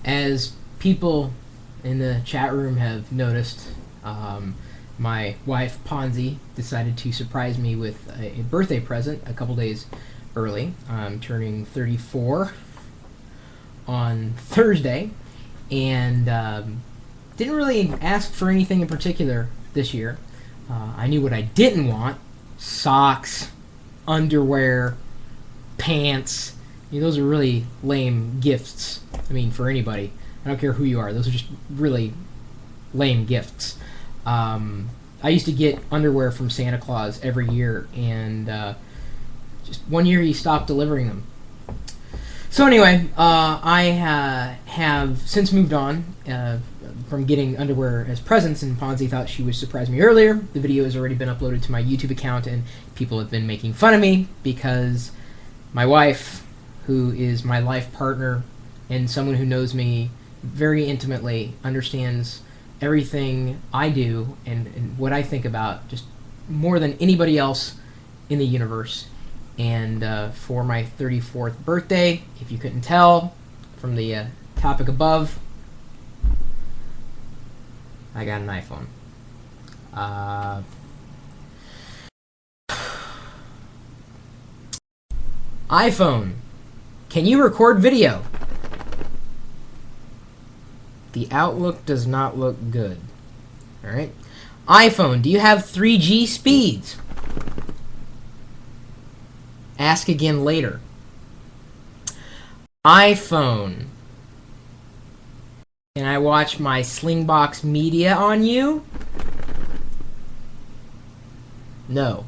As people in the chat room have noticed, my wife Ponzi decided to surprise me with a birthday present a couple days early. I'm turning 34 on Thursday, and didn't really ask for anything in particular this year. I knew what I didn't want: socks, underwear, pants. Those are really lame gifts. I mean, for anybody. I don't care who you are. Those are just really lame gifts. I used to get underwear from Santa Claus every year, and just one year he stopped delivering them. So anyway, I have since moved on from getting underwear as presents, and Ponzi thought she would surprise me earlier. The video has already been uploaded to my YouTube account, and people have been making fun of me because my wife, who is my life partner and someone who knows me very intimately, understands everything I do and what I think about just more than anybody else in the universe. And for my 34th birthday, if you couldn't tell from the topic above, I got an iPhone. iPhone. Can you record video? The outlook does not look good. Alright. iPhone, do you have 3G speeds? Ask again later. iPhone. Can I watch my Slingbox media on you? No.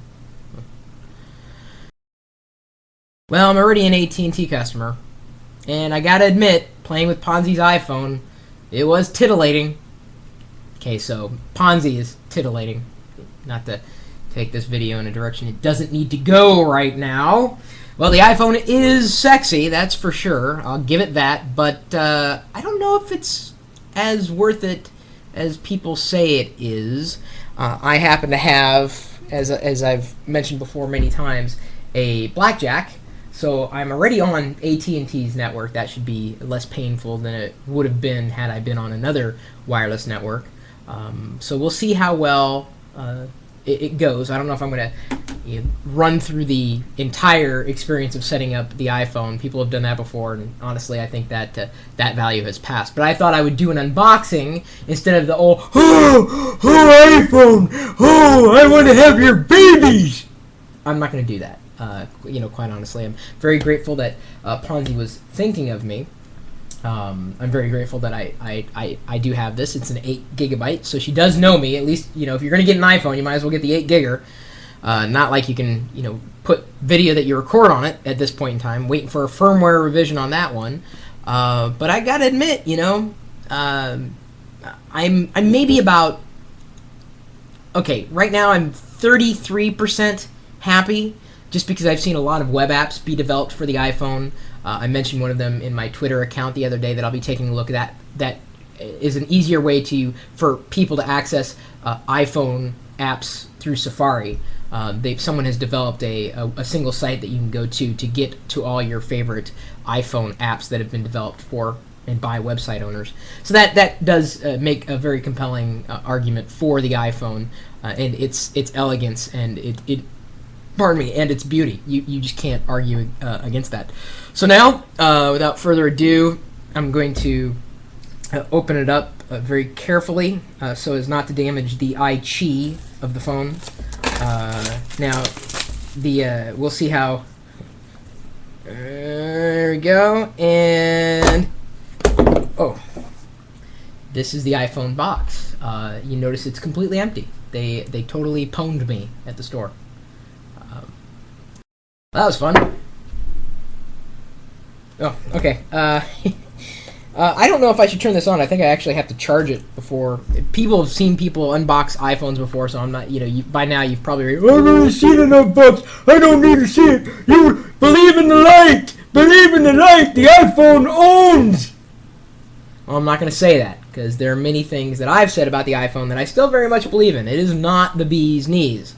Well, I'm already an AT&T customer, and I gotta admit, playing with Ponzi's iPhone, it was titillating. Okay, so Ponzi is titillating. Not to take this video in a direction it doesn't need to go right now. Well, the iPhone is sexy, that's for sure. I'll give it that, but I don't know if it's as worth it as people say it is. I happen to have, as I've mentioned before many times, a blackjack. So I'm already on AT&T's network. That should be less painful than it would have been had I been on another wireless network. So we'll see how well it goes. I don't know if I'm going to run through the entire experience of setting up the iPhone. People have done that before, and honestly, I think that that value has passed. But I thought I would do an unboxing instead of the oh iPhone, I want to have your babies. I'm not going to do that. Quite honestly, I'm very grateful that Ponzi was thinking of me. I'm very grateful that I do have this. It's an 8 gigabyte, so she does know me. At least, if you're going to get an iPhone, you might as well get the 8 gigger. Not like you can, put video that you record on it at this point in time. Waiting for a firmware revision on that one. But I gotta admit, I'm maybe about, okay, right now I'm 33% happy, just because I've seen a lot of web apps be developed for the iPhone. I mentioned one of them in my Twitter account the other day that I'll be taking a look at. That is an easier way for people to access iPhone apps through Safari. Someone has developed a single site that you can go to get to all your favorite iPhone apps that have been developed for and by website owners. So that does make a very compelling argument for the iPhone and its elegance and and its beauty. You just can't argue against that. So now, without further ado, I'm going to open it up very carefully so as not to damage the Qi of the phone. Now, we'll see how. There we go, and this is the iPhone box. You notice it's completely empty. They totally pwned me at the store. That was fun. Oh, okay. I don't know if I should turn this on. I think I actually have to charge it before. People have seen people unbox iPhones before, so I'm not, by now you've probably I've already seen an unbox. I don't need to see it. You believe in the light. Believe in the light the iPhone owns. Well, I'm not going to say that, because there are many things that I've said about the iPhone that I still very much believe in. It is not the bee's knees.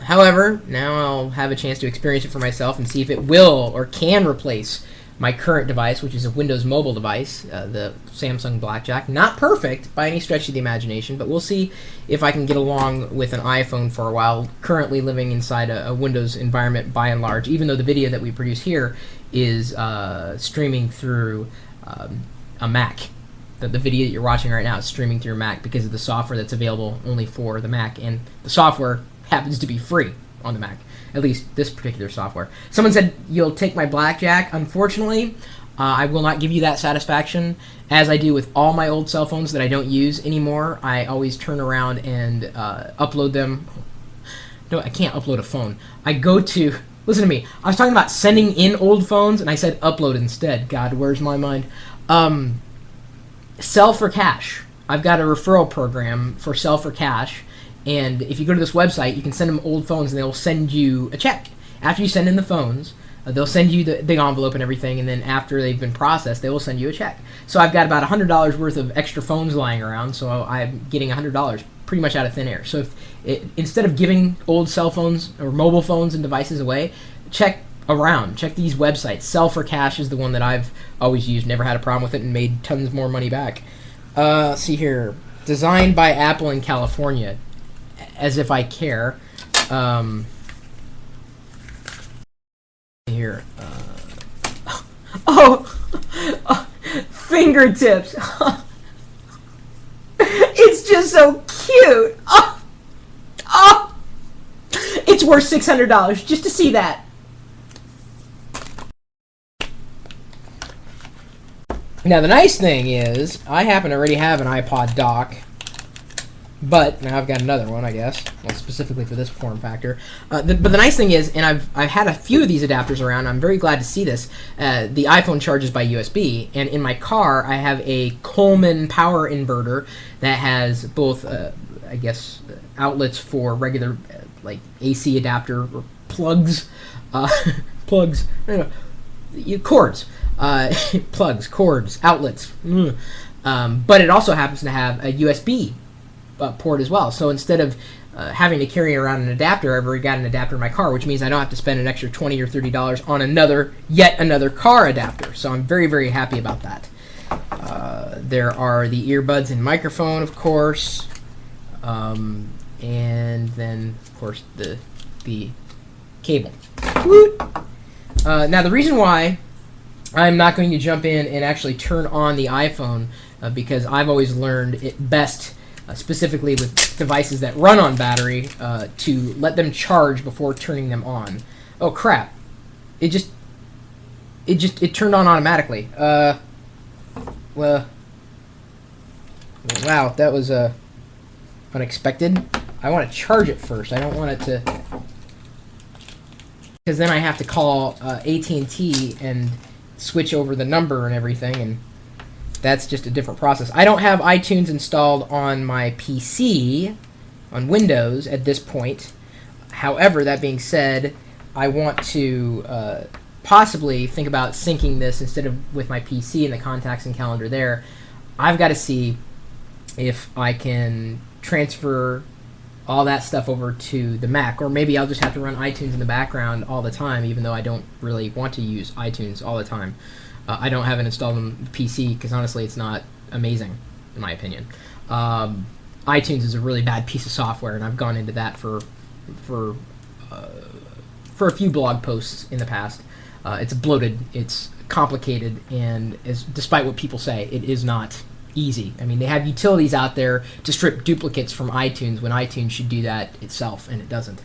However, now I'll have a chance to experience it for myself and see if it will or can replace my current device, which is a Windows mobile device, the Samsung Blackjack. Not perfect by any stretch of the imagination, but we'll see if I can get along with an iPhone for a while. Currently living inside a Windows environment by and large, even though the video that we produce here is streaming through a Mac. The video that you're watching right now is streaming through Mac because of the software that's available only for the Mac, and the software happens to be free on the Mac. At least this particular software. Someone said, you'll take my Blackjack. Unfortunately, I will not give you that satisfaction. As I do with all my old cell phones that I don't use anymore, I always turn around and upload them. No, I can't upload a phone. I go to... Listen to me. I was talking about sending in old phones, and I said upload instead. God, where's my mind? Sell for cash. I've got a referral program for Sell for Cash. And if you go to this website, you can send them old phones, and they'll send you a check. After you send in the phones, they'll send you the big envelope and everything, and then after they've been processed, they will send you a check. So I've got about $100 worth of extra phones lying around, so I'm getting $100 pretty much out of thin air. So instead of giving old cell phones or mobile phones and devices away, check around. Check these websites. Sell for Cash is the one that I've always used. Never had a problem with it and made tons more money back. Let's see here. Designed by Apple in California. As if I care. Here. Fingertips. It's just so cute. It's worth $600 just to see that. Now the nice thing is, I happen to already have an iPod dock. But now I've got another one, I guess, well, specifically for this form factor. But the nice thing is, and I've had a few of these adapters around. I'm very glad to see this. The iPhone charges by USB, and in my car I have a Coleman power inverter that has both, I guess, outlets for regular like AC adapter or plugs, cords, plugs, cords, outlets. But it also happens to have a USB. Port as well. So instead of having to carry around an adapter, I've already got an adapter in my car, which means I don't have to spend an extra $20 or $30 on yet another car adapter. So I'm very, very happy about that. There are the earbuds and microphone, of course, and then of course the cable. Now the reason why I'm not going to jump in and actually turn on the iPhone because I've always learned it best. Specifically with devices that run on battery, to let them charge before turning them on. Oh crap! It turned on automatically. Well, wow, that was unexpected. I want to charge it first. I don't want it to, because then I have to call AT&T and switch over the number and everything, and that's just a different process. I don't have iTunes installed on my PC, on Windows, at this point. However, that being said, I want to possibly think about syncing this instead of with my PC and the contacts and calendar there. I've got to see if I can transfer all that stuff over to the Mac, or maybe I'll just have to run iTunes in the background all the time, even though I don't really want to use iTunes all the time. I don't have it installed on the PC because honestly it's not amazing, in my opinion. iTunes is a really bad piece of software, and I've gone into that for a few blog posts in the past. It's bloated, it's complicated, and despite what people say, it is not easy. I mean, they have utilities out there to strip duplicates from iTunes when iTunes should do that itself, and it doesn't.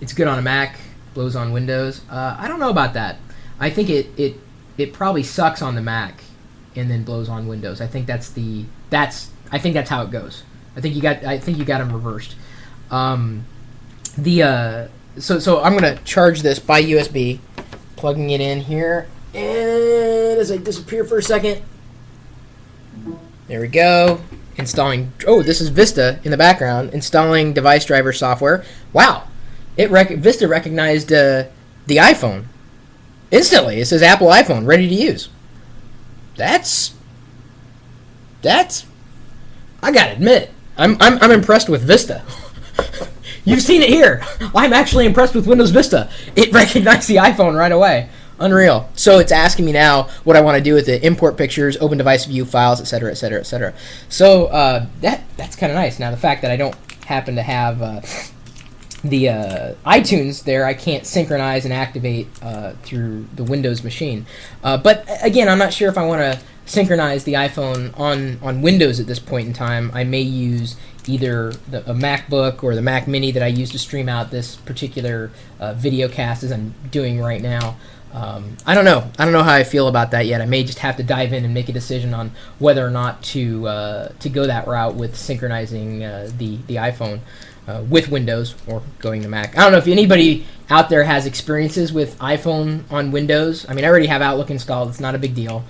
It's good on a Mac, blows on Windows. I don't know about that. I think it probably sucks on the Mac and then blows on Windows. I think that's how it goes. I think you got them reversed. So I'm gonna charge this by USB, plugging it in here, and as I disappear for a second, there we go. Installing. Oh, this is Vista in the background. Installing device driver software. Wow, Vista recognized the iPhone. Instantly, it says Apple iPhone, ready to use. That's. I gotta admit, I'm impressed with Vista. You've seen it here. I'm actually impressed with Windows Vista. It recognized the iPhone right away. Unreal. So it's asking me now what I want to do with it: import pictures, open device view files, etc., etc., etc. So that's kind of nice. Now the fact that I don't happen to have the iTunes there, I can't synchronize and activate through the Windows machine. But again, I'm not sure if I want to synchronize the iPhone on Windows at this point in time. I may use either a MacBook or the Mac Mini that I use to stream out this particular video cast as I'm doing right now. I don't know. I don't know how I feel about that yet. I may just have to dive in and make a decision on whether or not to go that route with synchronizing the iPhone with Windows or going to Mac. I don't know if anybody out there has experiences with iPhone on Windows. I mean, I already have Outlook installed. It's not a big deal.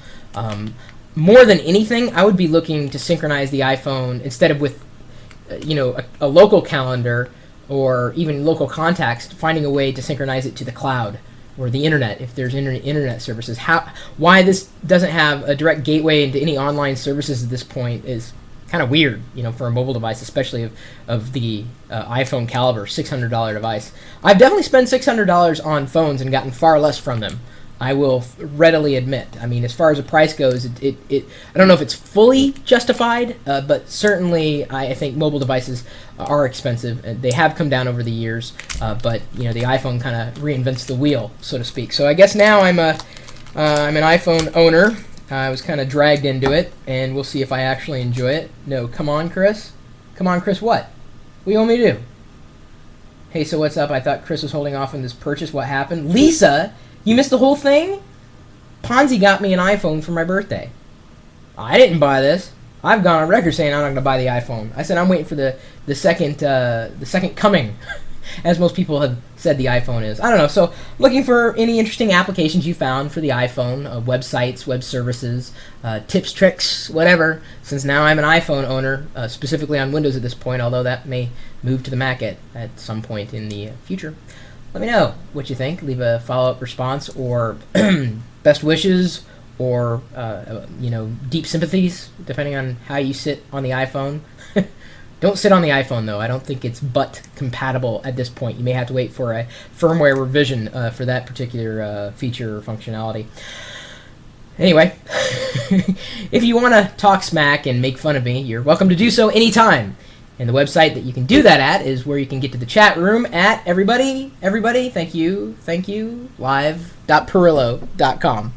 More than anything, I would be looking to synchronize the iPhone instead of with a local calendar or even local contacts, finding a way to synchronize it to the cloud or the internet if there's internet services. Why this doesn't have a direct gateway into any online services at this point is kind of weird, for a mobile device, especially of the iPhone caliber, $600 device. I've definitely spent $600 on phones and gotten far less from them. I will readily admit. I mean, as far as the price goes, I don't know if it's fully justified, but certainly I think mobile devices are expensive. They have come down over the years, but the iPhone kind of reinvents the wheel, so to speak. So I guess now I'm an iPhone owner. I was kind of dragged into it, and we'll see if I actually enjoy it. No, come on, Chris. Come on, Chris, what? What do you want me to do? Hey, so what's up? I thought Chris was holding off on this purchase. What happened? Lisa, you missed the whole thing? Ponzi got me an iPhone for my birthday. I didn't buy this. I've gone on record saying I'm not going to buy the iPhone. I said I'm waiting for the second coming, as most people have said the iPhone is. I don't know. So looking for any interesting applications you found for the iPhone, websites, web services, tips, tricks, whatever. Since now I'm an iPhone owner, specifically on Windows at this point, although that may move to the Mac at some point in the future. Let me know what you think. Leave a follow-up response or best wishes or deep sympathies, depending on how you sit on the iPhone. Don't sit on the iPhone, though. I don't think it's butt compatible at this point. You may have to wait for a firmware revision for that particular feature or functionality. Anyway, if you want to talk smack and make fun of me, you're welcome to do so anytime. And the website that you can do that at is where you can get to the chat room at everybody, thank you, live.perillo.com.